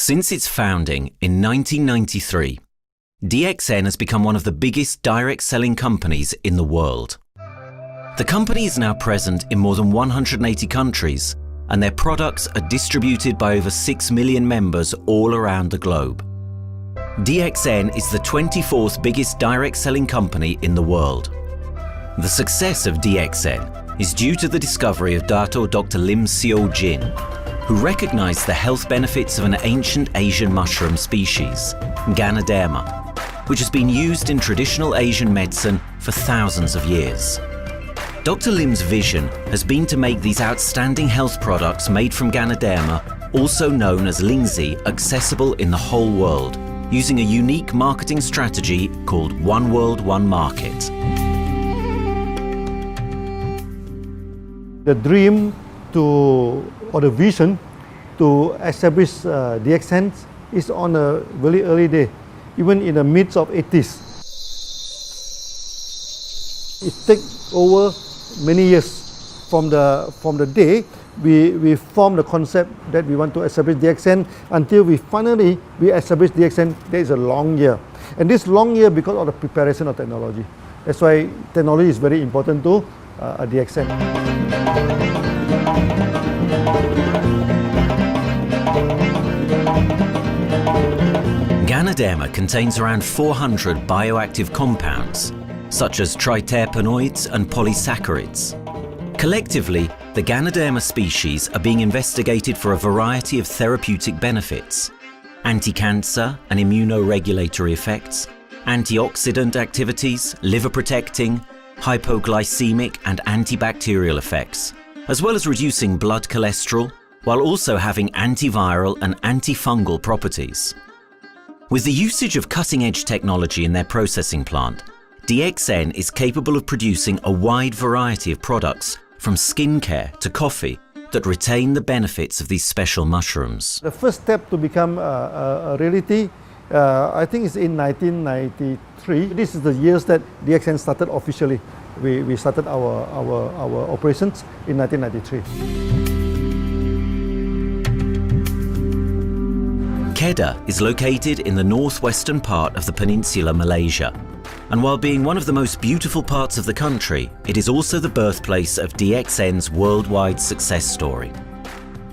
Since its founding in 1993, DXN has become one of the biggest direct selling companies in the world. The company is now present in more than 180 countries, and their products are distributed by over 6 million members all around the globe. DXN is the 24th biggest direct selling company in the world. The success of DXN is due to the discovery of Dr. Lim Seo Jin, who recognized the health benefits of an ancient Asian mushroom species, Ganoderma, which has been used in traditional Asian medicine for thousands of years. Dr. Lim's vision has been to make these outstanding health products made from Ganoderma, also known as Lingzi, accessible in the whole world, using a unique marketing strategy called One World, One Market. The dream or the vision to establish DXN is on a very early day, even in the midst of 80s. It takes over many years from the day we formed the concept that we want to establish DXN until we finally establish DXN. There is a long year, and this long year because of the preparation of technology. That's why technology is very important to DXN. Ganoderma contains around 400 bioactive compounds, such as triterpenoids and polysaccharids. Collectively, the Ganoderma species are being investigated for a variety of therapeutic benefits: anti-cancer and immunoregulatory effects, antioxidant activities, liver protecting, hypoglycemic and antibacterial effects, as well as reducing blood cholesterol, while also having antiviral and antifungal properties. With the usage of cutting-edge technology in their processing plant, DXN is capable of producing a wide variety of products, from skincare to coffee, that retain the benefits of these special mushrooms. The first step to become a reality, I think, is in 1993. This is the years that DXN started officially. We started our operations in 1993. Kedah is located in the northwestern part of the peninsula Malaysia, and while being one of the most beautiful parts of the country, it is also the birthplace of DXN's worldwide success story.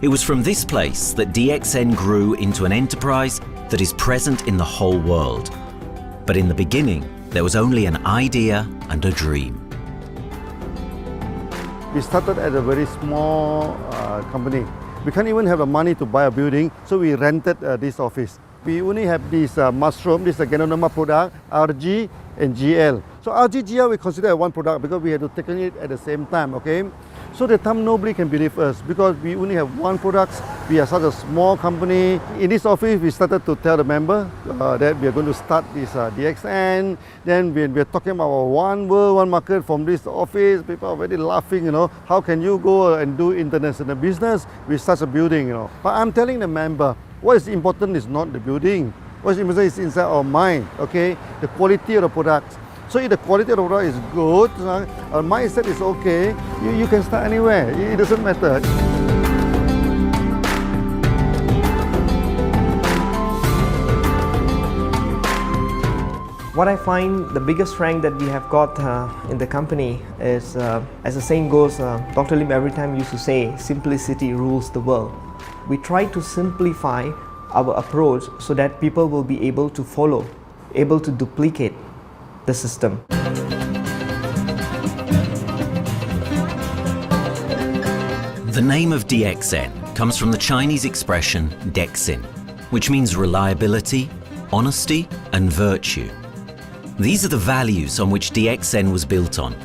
It was from this place that DXN grew into an enterprise that is present in the whole world. But in the beginning, there was only an idea and a dream. We started at a very small company. We can't even have the money to buy a building, so we rented this office. We only have this mushroom, this is a Ganoderma product, RG and GL. So RG, GL we consider one product because we had to take it at the same time, okay? So the time nobody can believe us because we only have one product. We are such a small company. In this office, we started to tell the member that we are going to start this DXN. Then we are talking about one world, one market from this office. People are very laughing, How can you go and do international business with such a building, But I'm telling the member, what is important is not the building. What is important is inside our mind, okay? The quality of the product. So if the quality of the product is good, our mindset is okay, you can start anywhere. It doesn't matter. What I find the biggest strength that we have got in the company is, as the saying goes, Dr. Lim every time used to say, simplicity rules the world. We try to simplify our approach so that people will be able to follow, able to duplicate the system. The name of DXN comes from the Chinese expression DXN, which means reliability, honesty, and virtue. These are the values on which DXN was built on.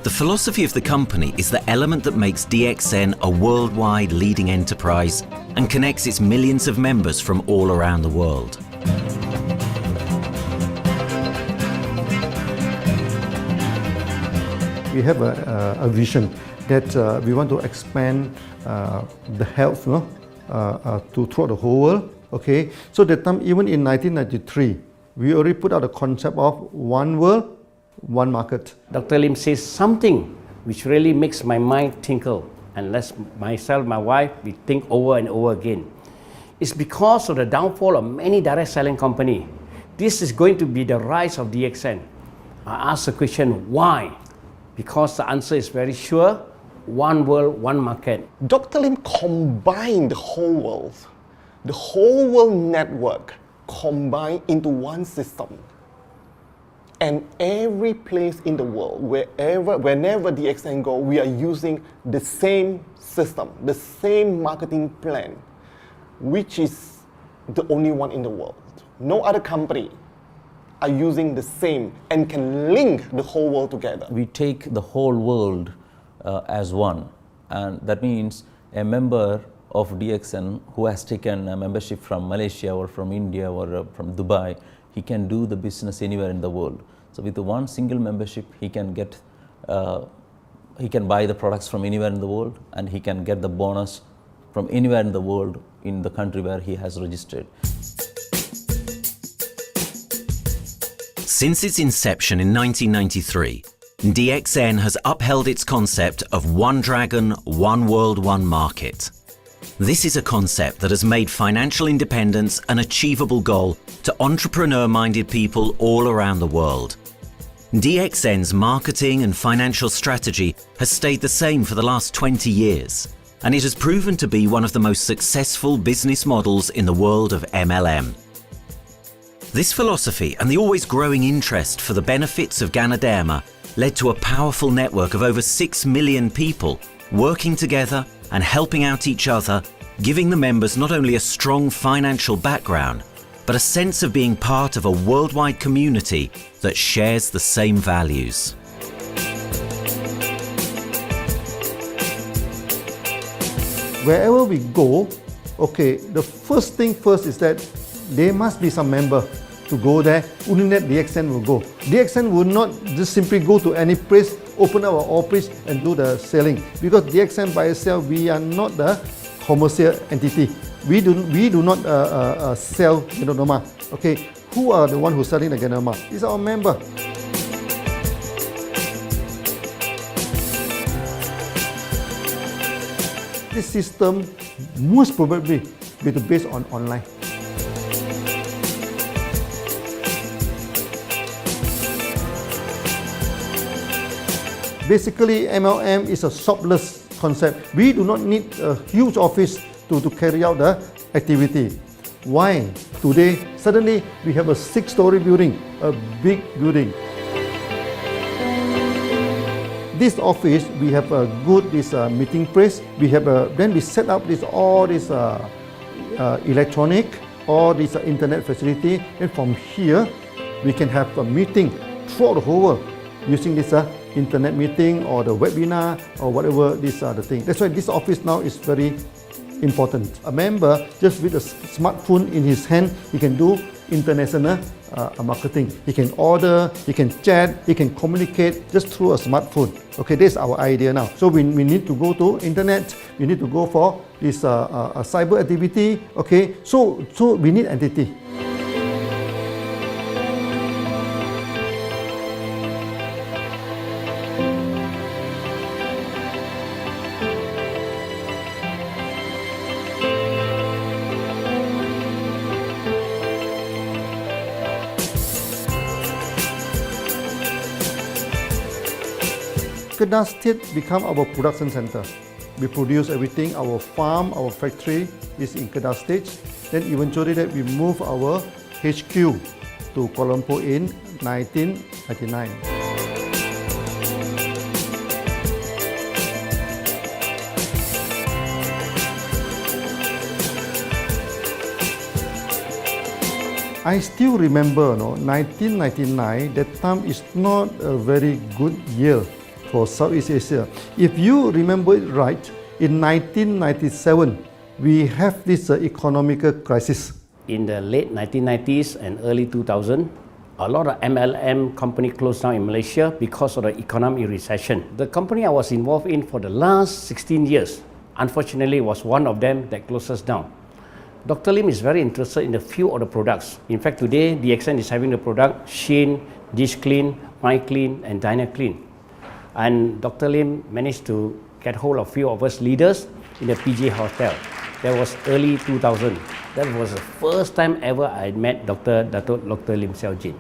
The philosophy of the company is the element that makes DXN a worldwide leading enterprise and connects its millions of members from all around the world. We have a vision that we want to expand the health to throughout the whole world. Okay, so that time, even in 1993, we already put out a concept of one world, one market. Dr. Lim says something which really makes my mind tinkle, and let myself, my wife, we think over and over again. It's because of the downfall of many direct selling companies. This is going to be the rise of DXN. I ask the question, why? Because the answer is very sure, one world, one market. Dr. Lim combined the whole world network combined into one system. And every place in the world, whenever DXN go, we are using the same system, the same marketing plan, which is the only one in the world. No other company are using the same and can link the whole world together. We take the whole world as one, and that means a member of DXN who has taken a membership from Malaysia or from India or from Dubai, he can do the business anywhere in the world. So with the one single membership, he can get, he can buy the products from anywhere in the world, and he can get the bonus from anywhere in the world in the country where he has registered. Since its inception in 1993, DXN has upheld its concept of one dragon, one world, one market. This is a concept that has made financial independence an achievable goal to entrepreneur-minded people all around the world. DXN's marketing and financial strategy has stayed the same for the last 20 years, and it has proven to be one of the most successful business models in the world of MLM. This philosophy and the always growing interest for the benefits of Ganoderma led to a powerful network of over 6 million people working together and helping out each other, giving the members not only a strong financial background, but a sense of being part of a worldwide community that shares the same values. Wherever we go, okay, the first thing first is that there must be some member to go there. Only that DXN will go. DXN will not just simply go to any place, open our office and do the selling. Because DXN by itself, we are not the commercial entity. We do not sell Ganoderma. Okay, who are the one who's selling the Ganoderma? It's our member. This system most probably will be based on online. Basically, MLM is a shopless concept. We do not need a huge office to carry out the activity. Why? Today, suddenly we have a 6-story building, a big building. This office, we have a good meeting place. We have then we set up all this electronic, all this internet facility. And from here, we can have a meeting throughout the whole world using this internet meeting or the webinar or whatever these are the things. That's why this office now is very important. A member, just with a smartphone in his hand, he can do international marketing. He can order, he can chat, he can communicate just through a smartphone. Okay, that's our idea now. So we need to go to internet, we need to go for this cyber activity. Okay, so we need entity. Kedah State become our production center. We produce everything. Our farm, our factory is in Kedah State. Then eventually that we move our HQ to Kuala Lumpur in 1999. I still remember, 1999, that time is not a very good year for Southeast Asia. If you remember it right, in 1997, we have this economical crisis. In the late 1990s and early 2000, a lot of MLM company closed down in Malaysia because of the economic recession. The company I was involved in for the last 16 years, unfortunately, was one of them that closes down. Dr. Lim is very interested in a few of the products. In fact, today, DXN is having the product Sheen, Dish Clean, My Clean, and Diner Clean. And Dr. Lim managed to get hold of a few of us leaders in the PJ Hotel. That was early 2000. That was the first time ever I met Dr. Lim Xiaojin.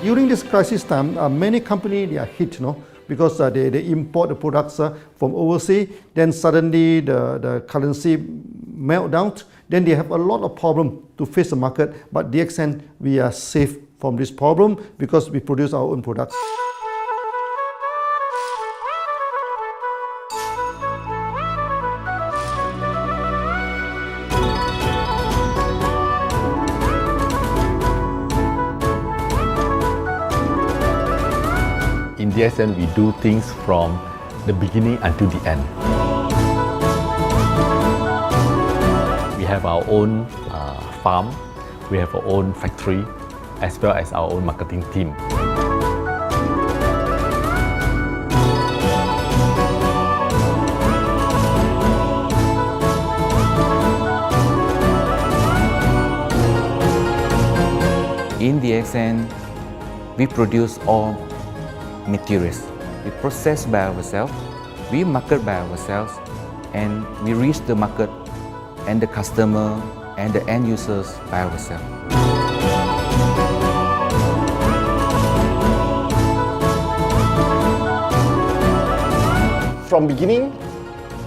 During this crisis time, many companies they are hit, because they import the products from overseas. Then suddenly the currency melt down. Then they have a lot of problem to face the market. But DXN, we are safe from this problem because we produce our own products. In DXN, we do things from the beginning until the end. We have our own farm, we have our own factory, as well as our own marketing team. In DXN, we produce all materials. We process by ourselves, we market by ourselves, and we reach the market and the customer and the end users by ourselves. From beginning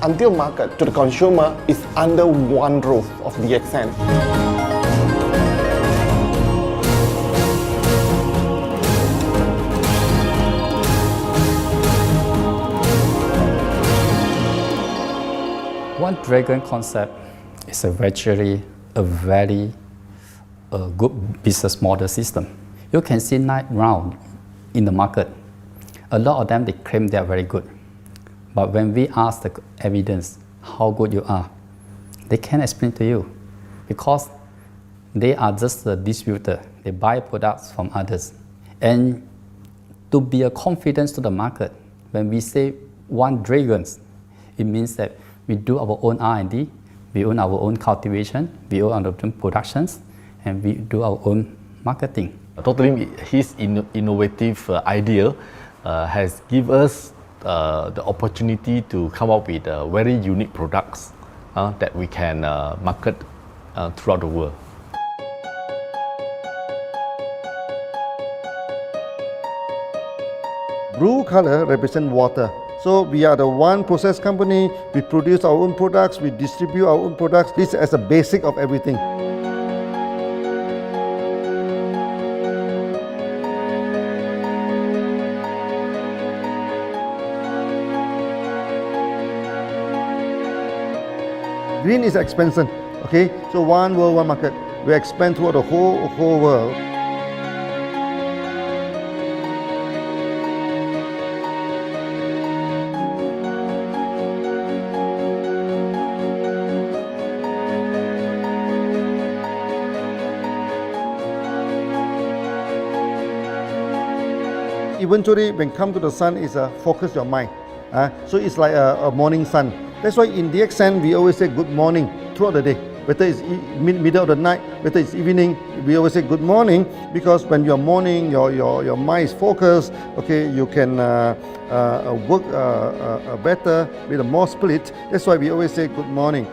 until market to the consumer is under one roof of DXN. One Dragon concept is actually a very good business model system. You can see now in the market, a lot of them they claim they are very good. But when we ask the evidence how good you are, they can't explain to you because they are just a distributor. They buy products from others. And to be a confidence to the market, when we say One Dragon, it means that we do our own R&D, we own our own cultivation, we own our own productions, and we do our own marketing. Dr. Lim, his innovative idea has given us the opportunity to come up with very unique products that we can market throughout the world. Blue color represents water. So we are the one process company, we produce our own products, we distribute our own products. This is as a basic of everything. Green is expansion, okay? So one world, one market. We expand throughout the whole world. Eventually, when come to the sun, is focus your mind. So it's like a morning sun. That's why in DXN, we always say good morning throughout the day. Whether it's middle of the night, whether it's evening, we always say good morning because when you're morning, your mind is focused. Okay, you can work better with a more spirit. That's why we always say good morning.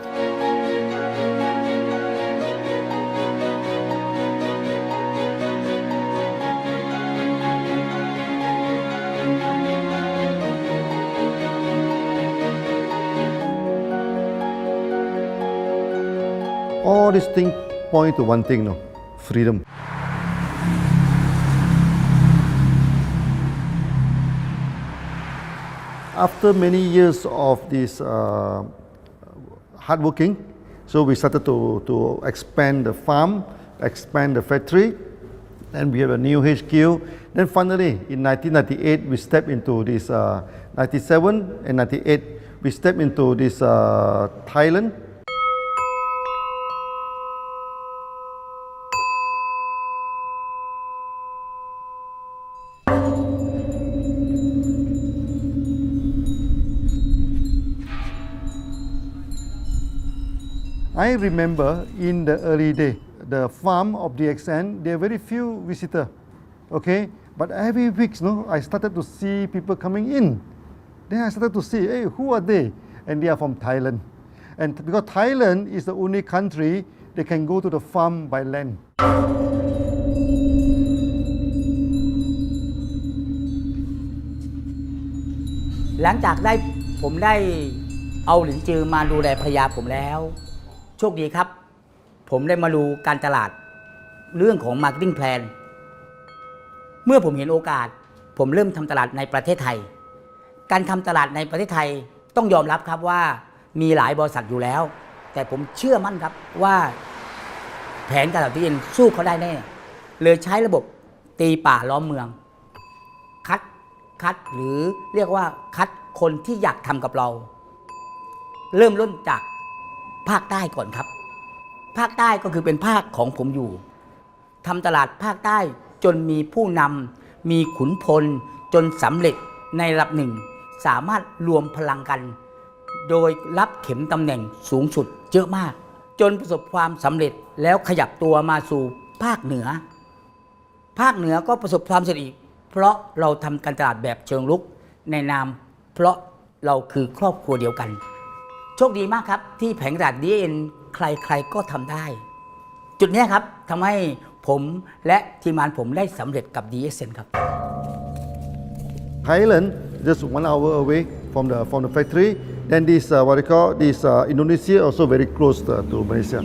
All these things point to one thing, freedom. After many years of this hard working, so we started to expand the farm, expand the factory, and we have a new HQ. Then finally, in 1998, we stepped into this, 97 and 98, we stepped into this Thailand. I remember in the early day, the farm of DXN, there are very few visitors, okay? But every week, I started to see people coming in. Then I started to see, hey, who are they? And they are from Thailand. And because Thailand is the only country they can go to the farm by land. หลังจากผมได้เอาหลินจือมาดูแลภรรยาผมแล้ว โชคดีครับ ผมได้มาดูการตลาดเรื่องของ Marketing Plan เมื่อผมเห็นโอกาสผมเริ่มทำตลาดในประเทศไทย การทำตลาดในประเทศไทยต้องยอมรับครับว่ามีหลายบริษัทอยู่แล้ว แต่ผมเชื่อมั่นครับว่าแผนการตลาดที่เอ็นสู้เขาได้แน่เลยใช้ระบบตีป่าล้อมเมืองคัดหรือเรียกว่าคัดคนที่อยากทำกับเรา เริ่มต้นจากภาคใต้ก่อนครับภาคใต้ก็คือเป็นภาคของผมอยู่ทำตลาดภาคใต้จนมีผู้นำมีขุนพลจนสำเร็จในระดับหนึ่งสามารถรวมพลังกันโดยรับเข็มตำแหน่งสูงสุดเยอะมากจนประสบความสำเร็จแล้วขยับตัวมาสู่ภาคเหนือก็ประสบความสำเร็จอีกเพราะเราทำการตลาดแบบเชิงรุกในนามเพราะเราคือครอบครัวเดียวกันโชคดีมากครับที่แผงตลาด DXN ใครๆก็ทำได้จุดนี้ครับทำให้ผมและทีมงานผมได้สำเร็จกับ DXN ครับ Thailand just 1 hour away from the factory. Then this what they call this Indonesia also very close to Malaysia.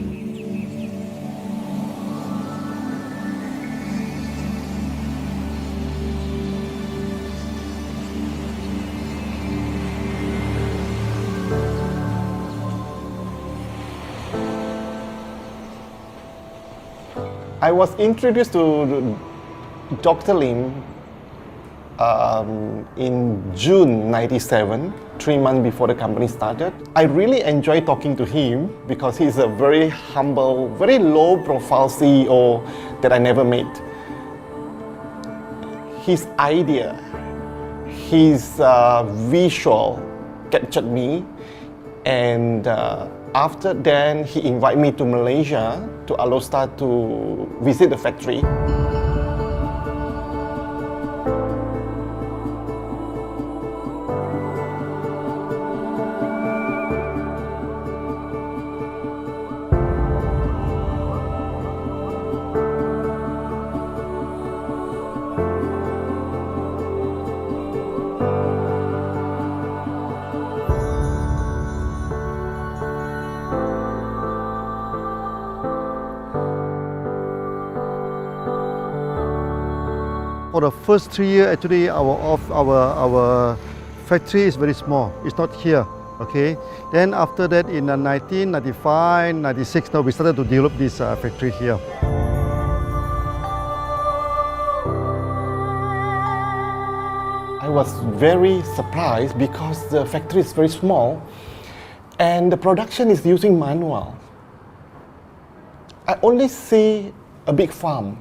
I was introduced to Dr. Lim in June '97, 3 months before the company started. I really enjoy talking to him because he's a very humble, very low-profile CEO that I never met. His idea, his visual captured me, and after then he invited me to Malaysia, to Alostar, to visit the factory. For the first 3 years, actually, our factory is very small. It's not here, okay? Then after that, in 1995, 96, now we started to develop this factory here. I was very surprised because the factory is very small and the production is using manual. I only see a big farm.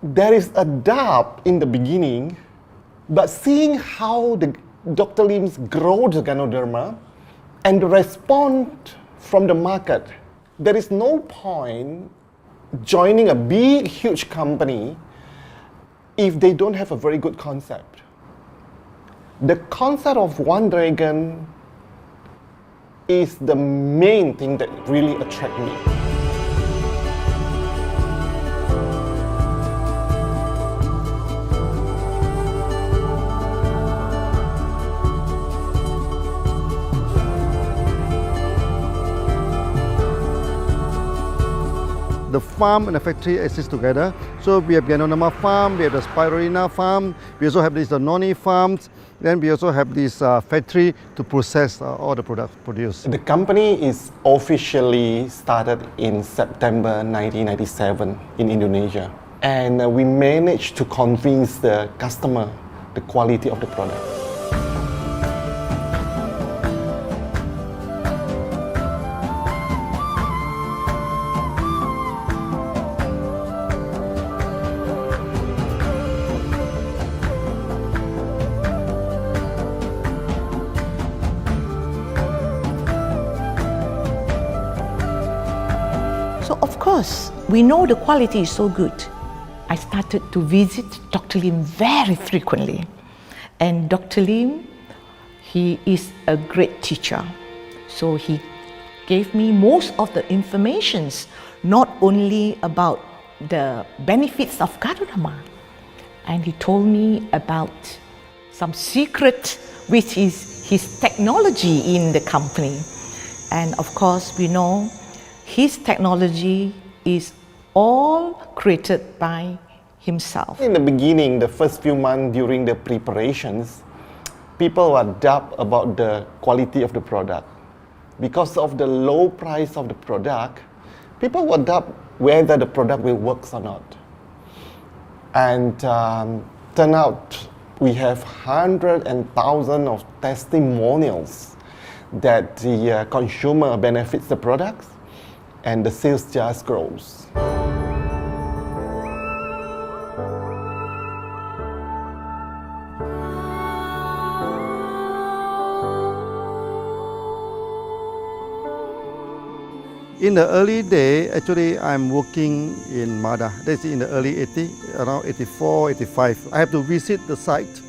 There is a doubt in the beginning, but seeing how Dr. Lim's grows the Ganoderma and the response from the market, there is no point joining a big, huge company if they don't have a very good concept. The concept of One Dragon is the main thing that really attracts me. The farm and the factory exist together. So we have Ganoderma farm, we have the Spirulina farm, we also have the noni farms, then we also have this factory to process all the products produced. The company is officially started in September 1997 in Indonesia. And we managed to convince the customer the quality of the product. because we know the quality is so good, I started to visit Dr. Lim very frequently. And Dr. Lim, he is a great teacher. So he gave me most of the informations, not only about the benefits of Ganoderma, and he told me about some secret, which is his technology in the company. And of course, we know his technology is all created by himself. In the beginning, the first few months during the preparations, people were doubt about the quality of the product. Because of the low price of the product, people were doubt whether the product will work or not. And turn out we have hundreds and thousands of testimonials that the consumer benefits the products and the sales just grows. In the early day, actually, I'm working in Mada. That's in the early 80s, around 84, 85. I have to visit the site,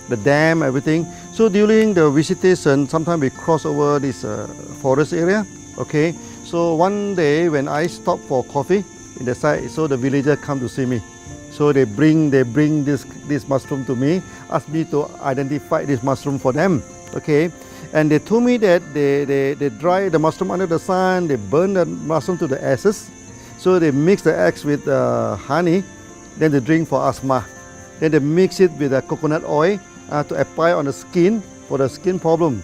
the dam, everything. So during the visitation, sometimes we cross over this forest area. Okay. So one day when I stop for coffee in the site, so the villagers come to see me. So they bring this mushroom to me, ask me to identify this mushroom for them. Okay. And they told me that they dry the mushroom under the sun, they burn the mushroom to the ashes. So they mix the eggs with honey, then they drink for asthma. Then they mix it with coconut oil to apply on the skin for the skin problem.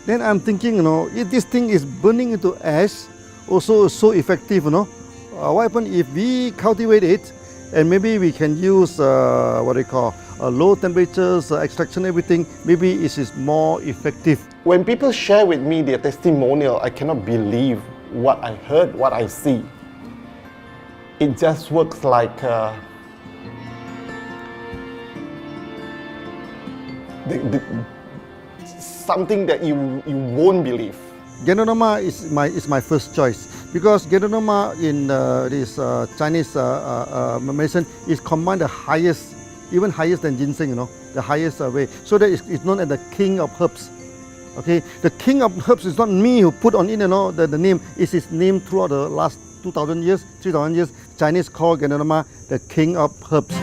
Then I'm thinking, if this thing is burning into ash, also so effective, what happens if we cultivate it and maybe we can use low temperatures, extraction, everything, maybe it is more effective. When people share with me their testimonial, I cannot believe what I heard, what I see. It just works like something that you won't believe. Ganoderma is my first choice because Ganoderma in this Chinese medicine is combined the highest, even higher than ginseng, the highest way. So that it's known as the king of herbs. Okay, the king of herbs is not me who put on it, the name. It's his name throughout the last 2,000 years, 3,000 years. Chinese call Ganoderma the king of herbs.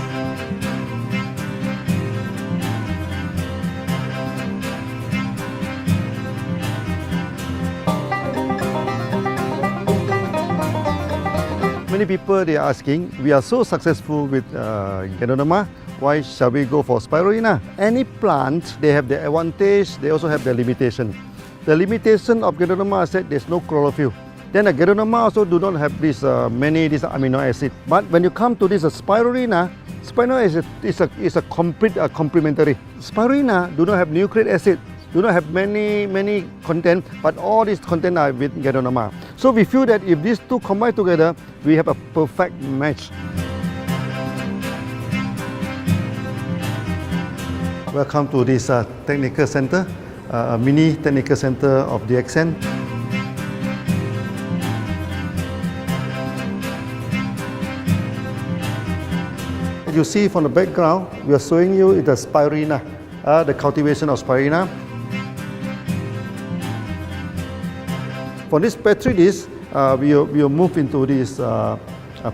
Many people they are asking, we are so successful with Ganoderma, why shall we go for spirulina? Any plant, they have their advantage, they also have their limitation. The limitation of Ganoderma is that there's no chlorophyll. Then the Ganoderma also do not have this many amino acid. But when you come to this spirulina, spirulina is a complete complementary. Spirulina do not have nucleic acid, do not have many content, but all these content are with Ganoderma. So we feel that if these two combine together, we have a perfect match. Welcome to this technical center, a mini technical center of DXN. As you see from the background, we are showing you the spirulina, the cultivation of spirulina. For this petri dish, we will move into this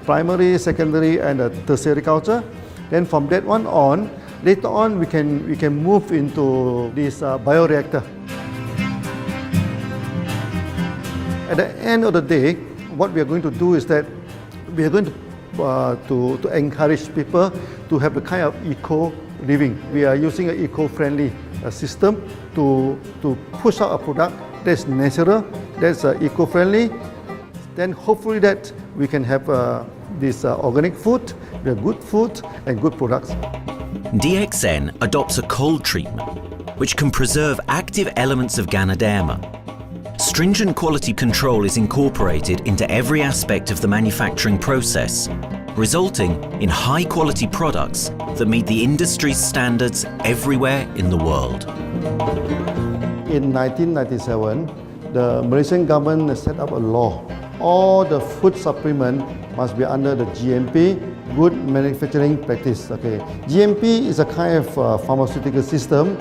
primary, secondary, and tertiary culture. Then from that one on, later on we can move into this bioreactor. At the end of the day, what we are going to do is that we are going to encourage people to have a kind of eco living. We are using an eco-friendly system to push out a product that's natural, that's eco-friendly. Then hopefully that we can have this organic food, the good food and good products. DXN adopts a cold treatment which can preserve active elements of Ganoderma. Stringent quality control is incorporated into every aspect of the manufacturing process, resulting in high-quality products that meet the industry's standards everywhere in the world. In 1997, the Malaysian government set up a law. All the food supplement must be under the GMP, Good Manufacturing Practice. Okay, GMP is a kind of pharmaceutical system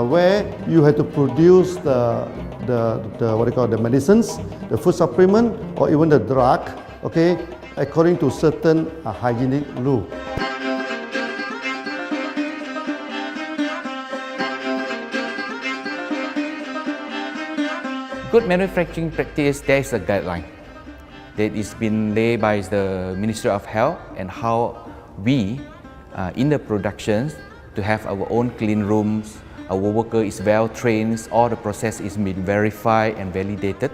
where you have to produce the what you call the medicines, the food supplement, or even the drug. Okay, according to certain hygienic rule. Good manufacturing practice, there is a guideline that is been laid by the Ministry of Health and how we in the productions to have our own clean rooms, our worker is well trained, all the process is been verified and validated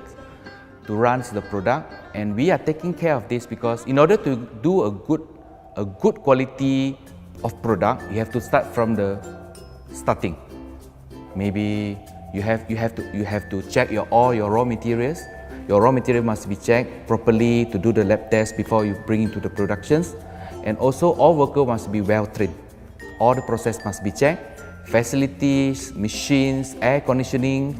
to run the product, and we are taking care of this because in order to do a good quality of product, you have to start from the starting. Maybe you have to check all your raw materials. Your raw material must be checked properly to do the lab test before you bring into the productions. And also all workers must be well trained. All the process must be checked. Facilities, machines, air conditioning.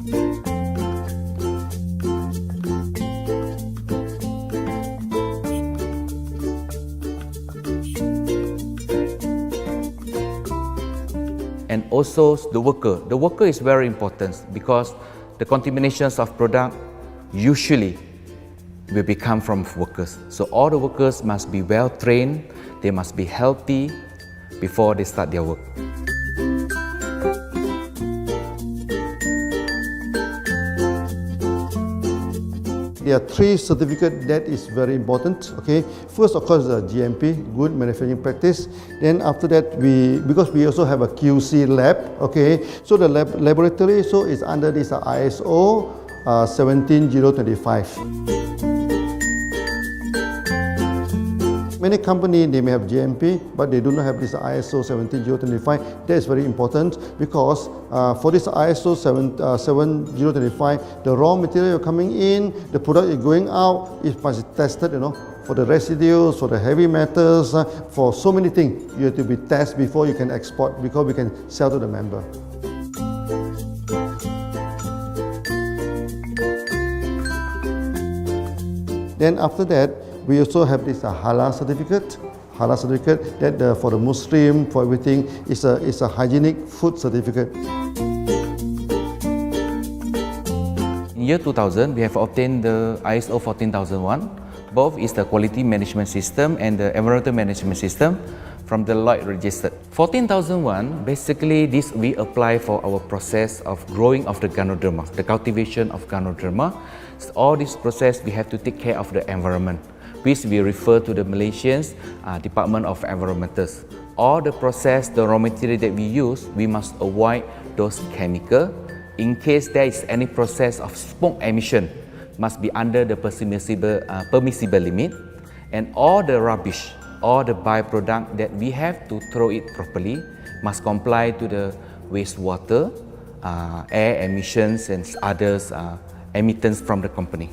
And also the worker. The worker is very important because the contaminations of product usually will become from workers. So all the workers must be well trained, they must be healthy before they start their work. There are 3 certificates that is very important. Okay, first of course the GMP, Good Manufacturing Practice. Then after that because we also have a QC lab. Okay, so the laboratory is under this ISO 17025. Many companies, they may have GMP, but they do not have this ISO 17025. That is very important because for this ISO 17025, the raw material coming in, the product is going out, it must be tested, for the residues, for the heavy metals, for so many things. You have to be tested before you can export, because we can sell to the member. Then after that, we also have this halal certificate. Halal certificate that for the Muslim, for everything, is a hygienic food certificate. In year 2000, we have obtained the ISO 14001. Both is the quality management system and the environmental management system from the Lloyd registered. 14001, basically this we apply for our process of growing of the Ganoderma, the cultivation of Ganoderma. So all this process we have to take care of the environment, which we refer to the Malaysians Department of Environmentals. All the process, the raw material that we use, we must avoid those chemicals. In case there is any process of smoke emission, must be under the permissible limit, and all the rubbish, all the byproduct that we have to throw it properly must comply to the wastewater, air emissions and others emittance from the company.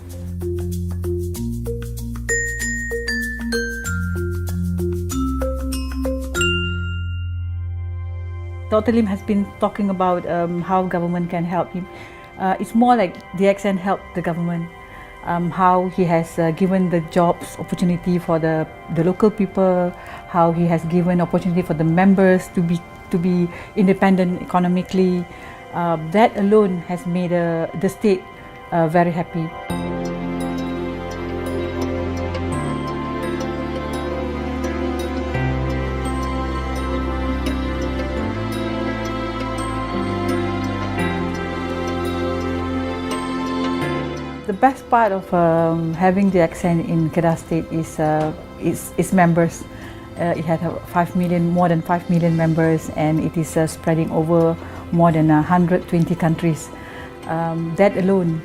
Dr. Lim has been talking about how government can help him. It's more like DXN helped the government, how he has given the jobs opportunity for the local people, how he has given opportunity for the members to be independent economically. That alone has made the state very happy. The best part of having the DXN in Kedah State is members. It had more than 5 million members, and it is spreading over more than 120 countries. That alone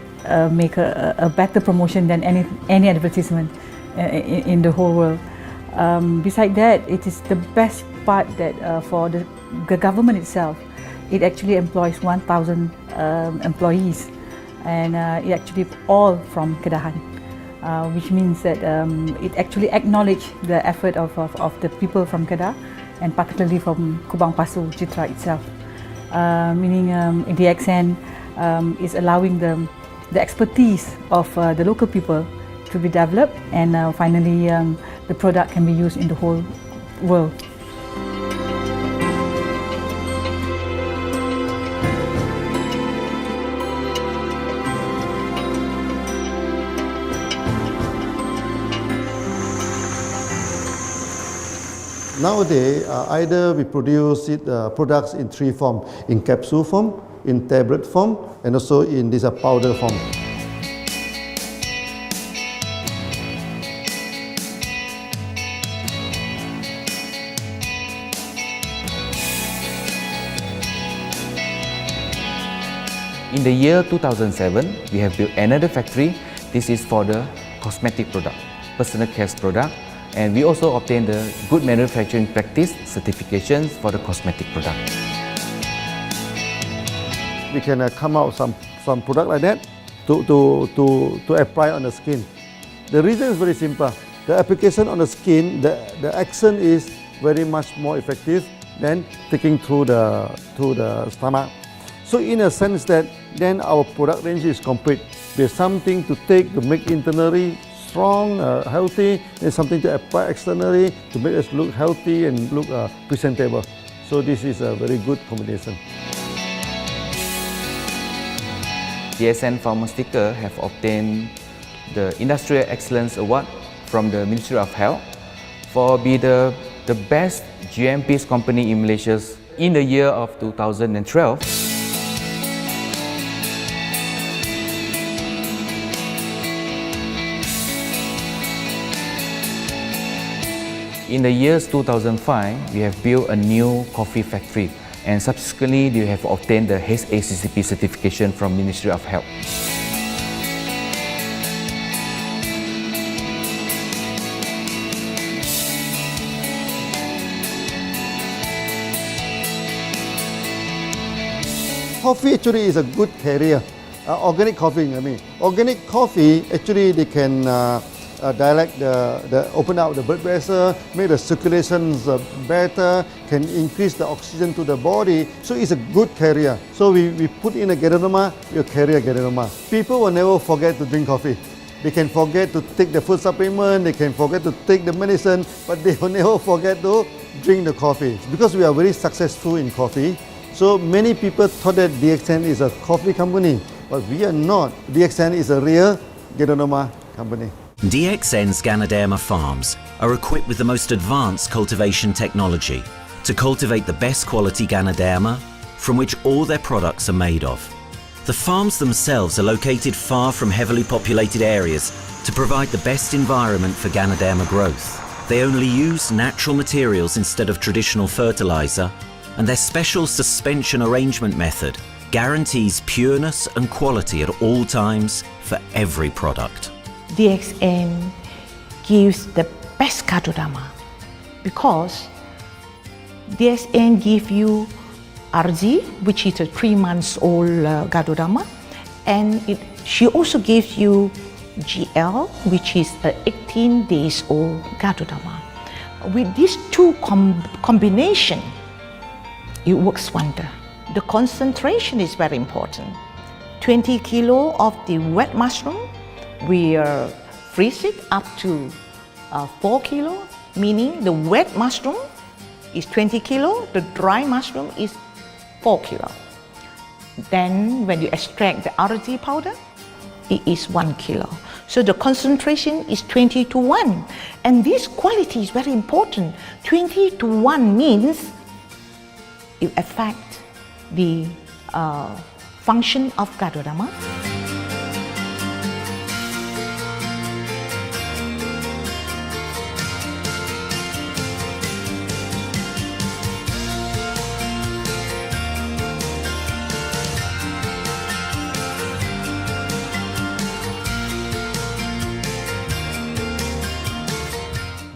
make a better promotion than any advertisement in the whole world. Besides that, it is the best part that for the government itself, it actually employs 1,000 employees. And it actually all from Kedahan, which means that it actually acknowledges the effort of the people from Kedah, and particularly from Kubang Pasu Citra itself. Meaning DXN is allowing them the expertise of the local people to be developed, and finally the product can be used in the whole world. Nowadays, either we produce products in three forms: in capsule form, in tablet form, and also in this powder form. In the year 2007, we have built another factory. This is for the cosmetic product, personal care product, and we also obtained the Good Manufacturing Practice certifications for the cosmetic product. We can come out some product like that to apply on the skin. The reason is very simple. The application on the skin, the action is very much more effective than taking through the stomach. So in a sense that then our product range is complete. There's something to take to make internally strong, healthy, and something to apply externally to make us look healthy and look presentable. So this is a very good combination. DXN Pharmaceutical have obtained the Industrial Excellence Award from the Ministry of Health for be the best GMP company in Malaysia in the year of 2012. In the years 2005, we have built a new coffee factory, and subsequently we have obtained the HACCP certification from Ministry of Health. Coffee actually is a good carrier. Organic coffee, I mean. Organic coffee, actually they can dilate open up the blood vessel, make the circulations better, can increase the oxygen to the body. So it's a good carrier. So we put in a Ganoderma, you carry a Ganoderma. People will never forget to drink coffee. They can forget to take the food supplement, they can forget to take the medicine, but they will never forget to drink the coffee. Because we are very successful in coffee, so many people thought that DXN is a coffee company, but we are not. DXN is a real Ganoderma company. DXN's Ganoderma farms are equipped with the most advanced cultivation technology to cultivate the best quality Ganoderma from which all their products are made of. The farms themselves are located far from heavily populated areas to provide the best environment for Ganoderma growth. They only use natural materials instead of traditional fertilizer, and their special suspension arrangement method guarantees pureness and quality at all times for every product. DXN gives the best Ganoderma because DXN gives you RZ, which is a 3 months old Ganoderma, and she also gives you GL, which is a 18 days old Ganoderma. With these two combination, it works wonder. The concentration is very important. 20 kilo of the wet mushroom, we freeze it up to 4 kilo, meaning the wet mushroom is 20 kilo, the dry mushroom is 4 kilo. Then when you extract the RZ powder, it is 1 kilo. So the concentration is 20 to 1. And this quality is very important. 20 to 1 means it affects the function of Ganoderma.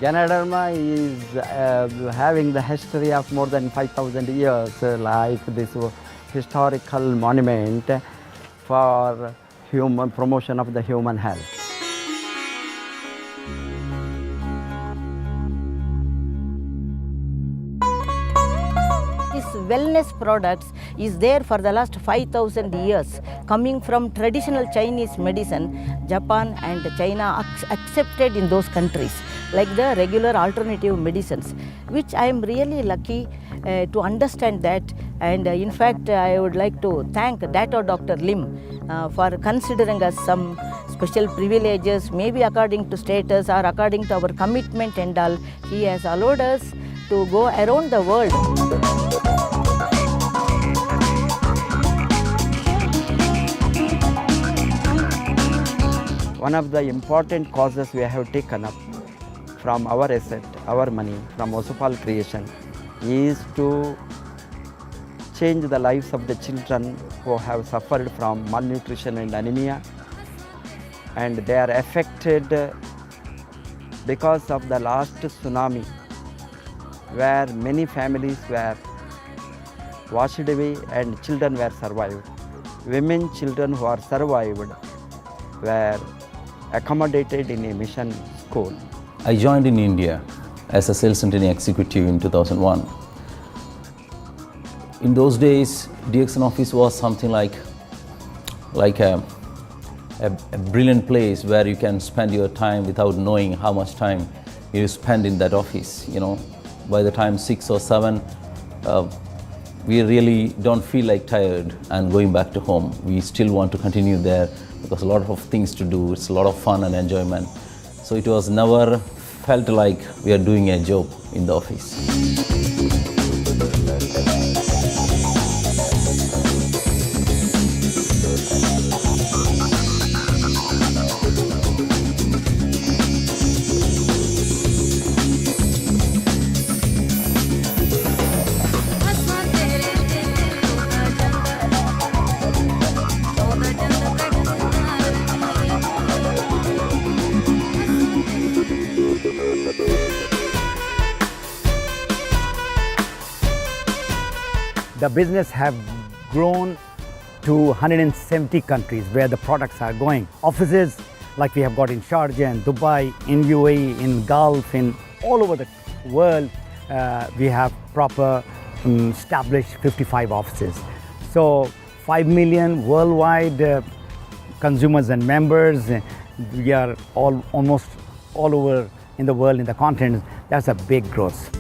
Ganoderma is having the history of more than 5,000 years, like this historical monument for human promotion of the human health. It's wellness products is there for the last 5,000 years, coming from traditional Chinese medicine. Japan and China accepted in those countries, like the regular alternative medicines, which I am really lucky to understand that. And in fact, I would like to thank Dr. Lim for considering us some special privileges, maybe according to status or according to our commitment and all. He has allowed us to go around the world. One of the important causes we have taken up from our asset, our money, from Osopal creation, is to change the lives of the children who have suffered from malnutrition and anemia, and they are affected because of the last tsunami, where many families were washed away and children were survived. Women, children who are survived were accommodated in a mission school. I joined in India as a sales and training executive in 2001. In those days, DXN office was something like a brilliant place where you can spend your time without knowing how much time you spend in that office. You know, by the time 6 or 7, we really don't feel like tired and going back to home. We still want to continue there because a lot of things to do. It's a lot of fun and enjoyment. So it was never felt like we are doing a job in the office. The business have grown to 170 countries where the products are going. Offices like we have got in Sharjah and Dubai, in UAE, in Gulf, in all over the world, we have proper established 55 offices. So 5 million worldwide consumers and members. We are almost all over in the world, in the continents. That's a big growth.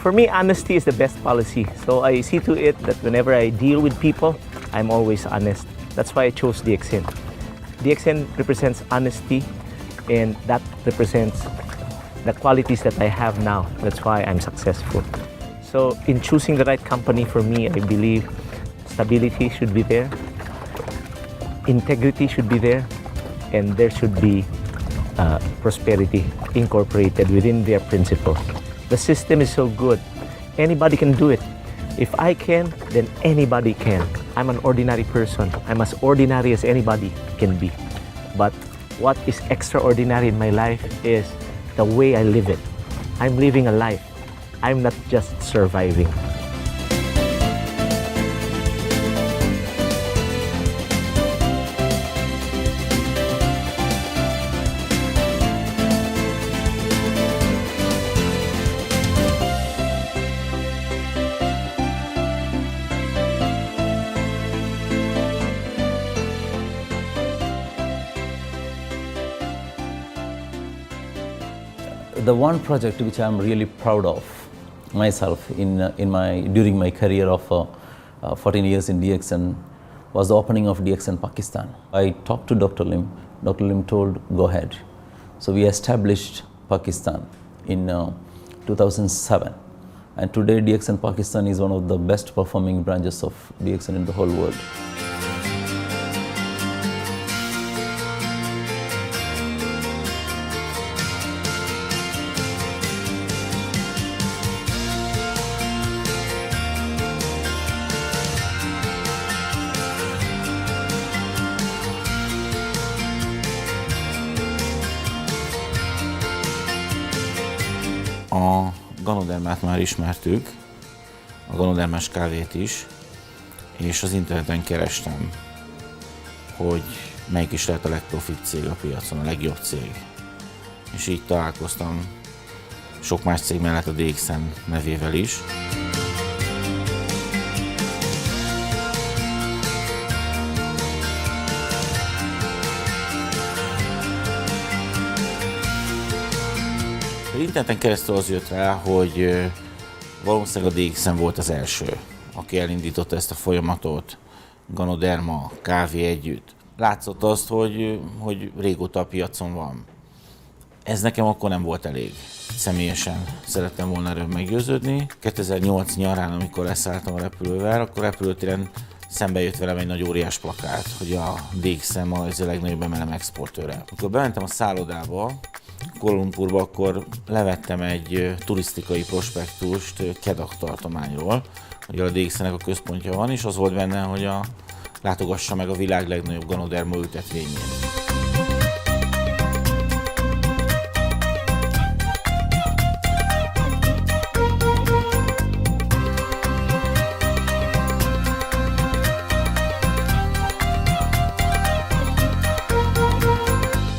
For me, honesty is the best policy. So I see to it that whenever I deal with people, I'm always honest. That's why I chose DXN. DXN represents honesty, and that represents the qualities that I have now. That's why I'm successful. So in choosing the right company for me, I believe stability should be there, integrity should be there, and there should be prosperity incorporated within their principle. The system is so good. Anybody can do it. If I can, then anybody can. I'm an ordinary person. I'm as ordinary as anybody can be. But what is extraordinary in my life is the way I live it. I'm living a life. I'm not just surviving. The one project which I'm really proud of myself during my career of 14 years in DXN was the opening of DXN Pakistan. I talked to Dr. Lim. Dr. Lim told, go ahead. So we established Pakistan in 2007. And today DXN Pakistan is one of the best performing branches of DXN in the whole world. A Ganodermát már ismertük, a Ganodermás kávét is, és az interneten kerestem, hogy melyik is lehet a legprofibb cég a piacon, a legjobb cég. És így találkoztam sok más cég mellett a DXN nevével is. Interneten keresztül az jött rá, hogy valószínűleg a DXN volt az első, aki elindította ezt a folyamatot, Ganoderma, kávé együtt. Látszott azt, hogy régóta a piacon van. Ez nekem akkor nem volt elég. Személyesen szerettem volna erről meggyőződni. 2008 nyarán, amikor leszálltam a repülővel, akkor repülőtéren szembe jött velem egy nagy óriás plakát, hogy a DXN ma ez a legnagyobb MLM exportőre. Amikor bementem a szállodába, Kuala Lumpurba, akkor levettem egy turisztikai prospektust Kedah tartományról, hogy a DXN-nek a központja van, és az volt benne, hogy látogassa meg a világ legnagyobb Ganoderma ültetvényét.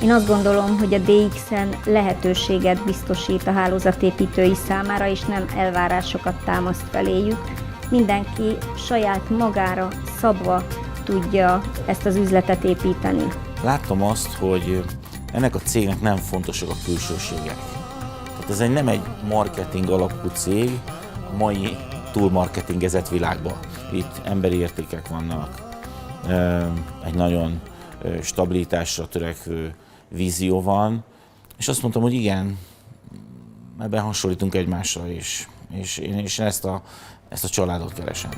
Én azt gondolom, hogy a DXN lehetőséget biztosít a hálózatépítői számára, és nem elvárásokat támaszt feléjük. Mindenki saját magára szabva tudja ezt az üzletet építeni. Láttam azt, hogy ennek a cégnek nem fontosak a külsőségek. Tehát ez nem egy marketing alapú cég a mai túlmarketingezett világban. Itt emberi értékek vannak, egy nagyon stabilitásra törekvő vízió van, és azt mondtam, hogy igen, ebben hasonlítunk egymásra is, és én ezt a családot keresem.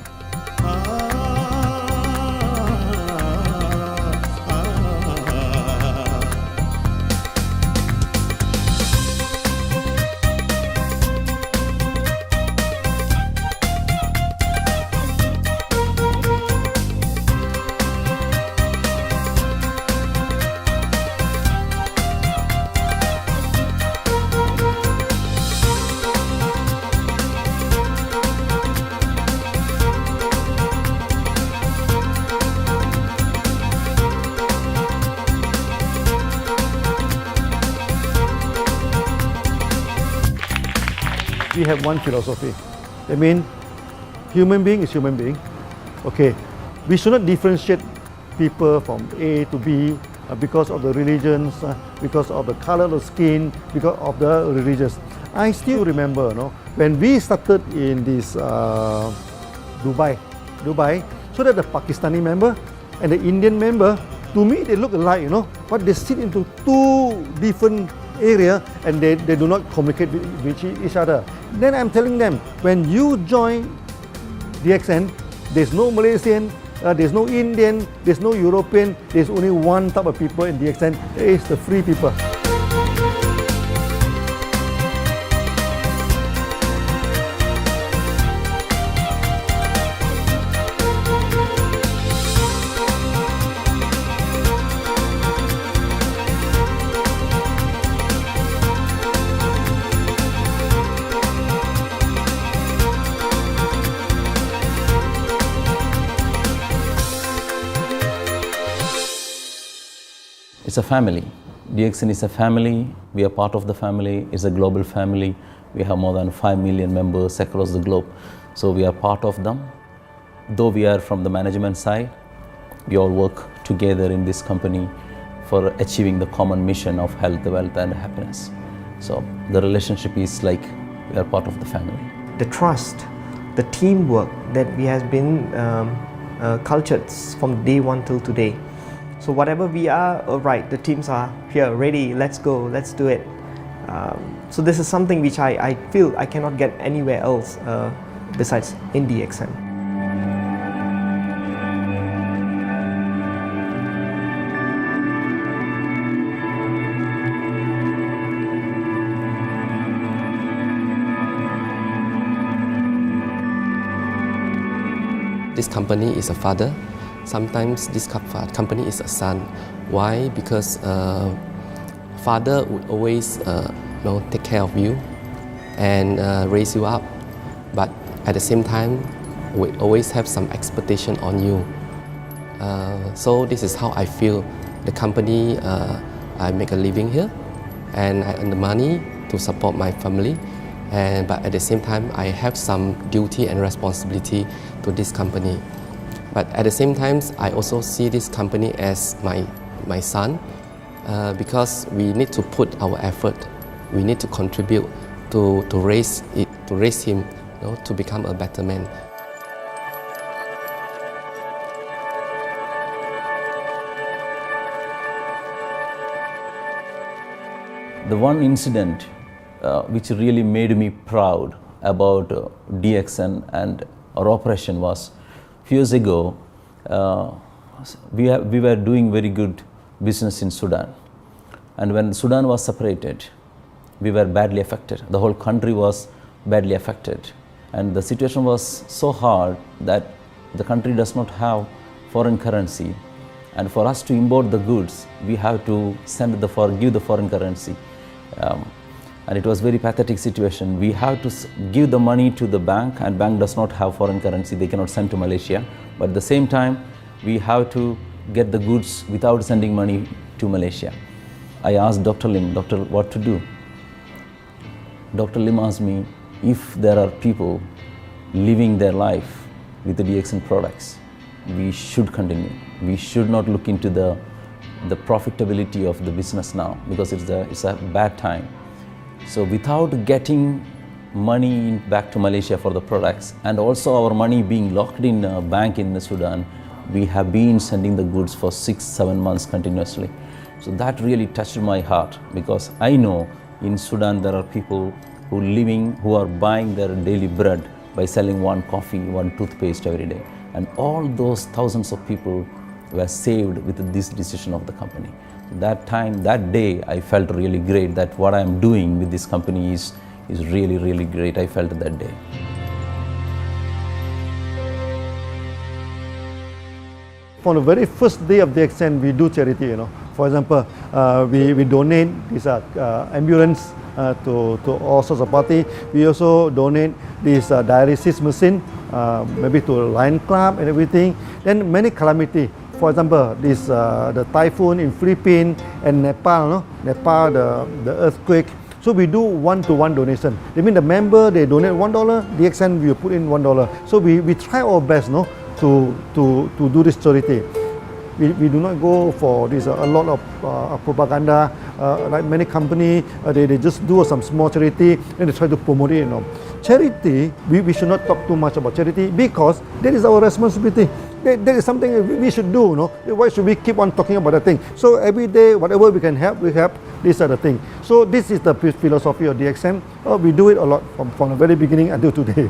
We have one philosophy. I mean, human being is human being. Okay, we should not differentiate people from A to B because of the religions, because of the color of the skin, because of the religions. I still remember, when we started in this Dubai, so that the Pakistani member and the Indian member, to me they look alike, but they sit into two different area and they do not communicate with each other. Then I'm telling them, when you join DXN, there's no Malaysian, there's no Indian, there's no European, there's only one type of people in DXN, it's the free people. It's a family. DXN is a family. We are part of the family. It's a global family. We have more than 5 million members across the globe. So we are part of them. Though we are from the management side, we all work together in this company for achieving the common mission of health, wealth and happiness. So the relationship is like we are part of the family. The trust, the teamwork that we has been cultured from day one till today. So whatever we are, right, the teams are here, ready, let's go, let's do it. So this is something which I feel I cannot get anywhere else besides in DXN. This company is a father. Sometimes this company is a son. Why? Because father would always take care of you, and raise you up. But at the same time, we always have some expectation on you. So this is how I feel. The company, I make a living here, and I earn the money to support my family. But at the same time, I have some duty and responsibility to this company. But at the same time, I also see this company as my son, because we need to put our effort. We need to contribute to raise him, to become a better man. The one incident which really made me proud about DXN and our operation was few years ago. We were doing very good business in Sudan, and when Sudan was separated, we were badly affected. The whole country was badly affected, and the situation was so hard that the country does not have foreign currency, and for us to import the goods, we have to give the foreign currency. And it was very pathetic situation. We have to give the money to the bank, and bank does not have foreign currency. They cannot send to Malaysia. But at the same time, we have to get the goods without sending money to Malaysia. I asked Dr. Lim, doctor, what to do? Dr. Lim asked me if there are people living their life with the DXN products, we should continue. We should not look into the profitability of the business now, because it's a bad time. So without getting money back to Malaysia for the products, and also our money being locked in a bank in Sudan, we have been sending the goods for 6-7 months continuously. So that really touched my heart, because I know in Sudan there are people who are buying their daily bread by selling one coffee, one toothpaste every day. And all those thousands of people were saved with this decision of the company. That day, I felt really great that what I'm doing with this company is really, really great. I felt that day. From the very first day of DXN, we do charity. For example, we donate this ambulance to all sorts of party. We also donate this dialysis machine, maybe to Lion Club and everything. Then many calamity. For example, the typhoon in Philippines and Nepal, the earthquake. So we do one-to-one donation. They mean the member, they donate $1, DXN will put in $1. So we try our best to do this charity. We do not go for this a lot of propaganda, like many companies, they just do some small charity and they try to promote it. Charity, we should not talk too much about charity, because that is our responsibility. That is something we should do. Why should we keep on talking about the thing? So every day, whatever we can help, we help. These are the things. So this is the philosophy of DXN. We do it a lot from the very beginning until today.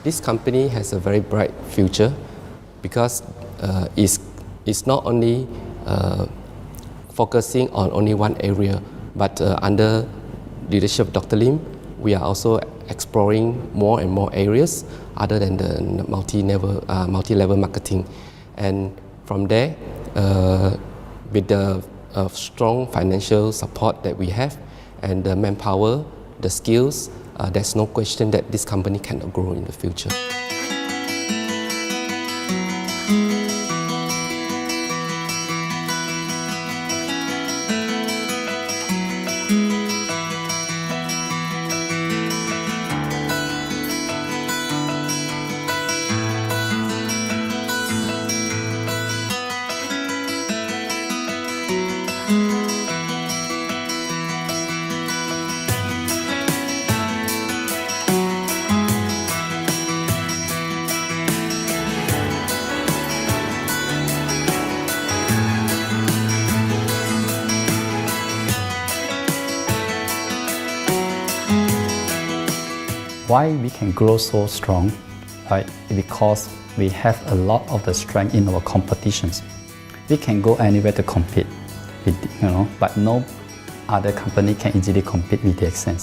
This company has a very bright future, because it's not only focusing on only one area, but under leadership of Dr. Lim, we are also exploring more and more areas other than the multi-level marketing. And from there, with the strong financial support that we have and the manpower, the skills, there's no question that this company cannot grow in the future. Why we can grow so strong? Right? Because we have a lot of the strength in our competitions. We can go anywhere to compete, but no other company can easily compete with DXN.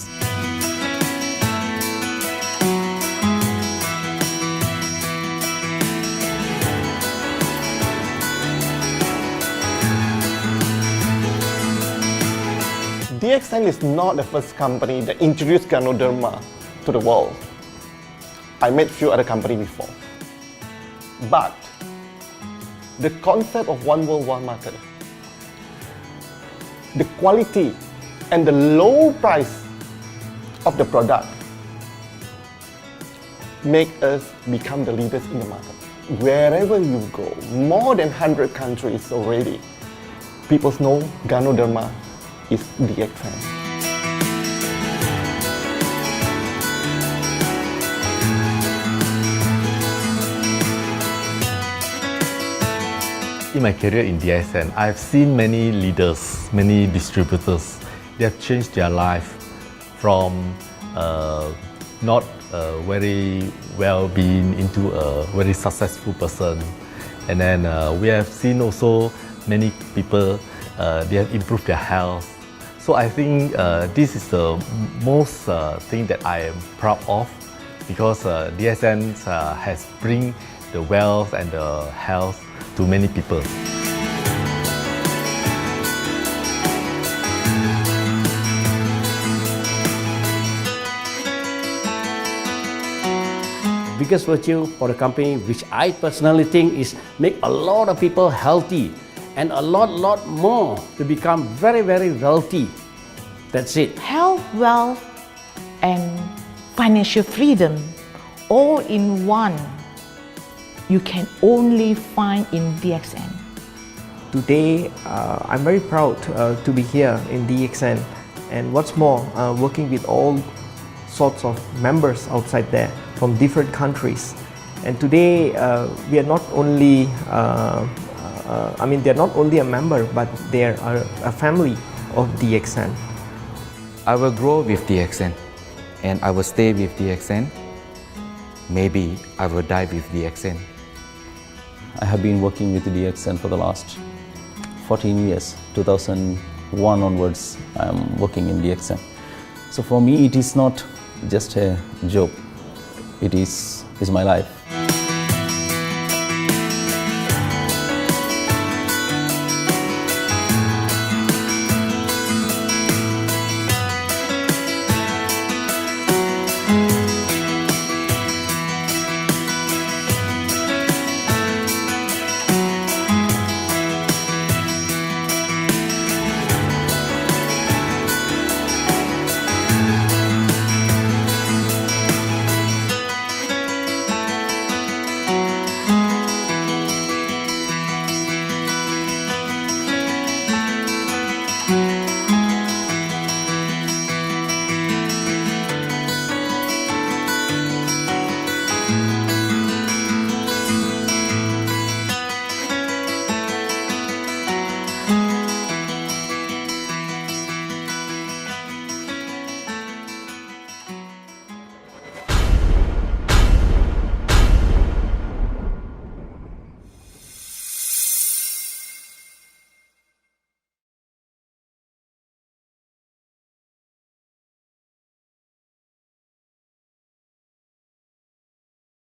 DXN is not the first company that introduced Ganoderma to the world. I met few other companies before. But the concept of one world, one market, the quality and the low price of the product make us become the leaders in the market. Wherever you go, more than 100 countries already, people know Ganoderma is DXN. In my career in DXN, I've seen many leaders, many distributors. They have changed their life from not very well-being into a very successful person. And then we have seen also many people, they have improved their health. So I think this is the most thing that I am proud of, because DXN has bring the wealth and the health to many people. Biggest virtue for the company, which I personally think is make a lot of people healthy and a lot more to become very wealthy. That's it. Health, wealth, and financial freedom all in one. You can only find in DXN. Today, I'm very proud to be here in DXN, and what's more, working with all sorts of members outside there from different countries. And today, we are not only, they're not only a member, but they're a family of DXN. I will grow with DXN, and I will stay with DXN. Maybe I will die with DXN. I have been working with the DXN for the last 14 years. 2001 onwards, I am working in DXN. So for me, it is not just a job. It is my life.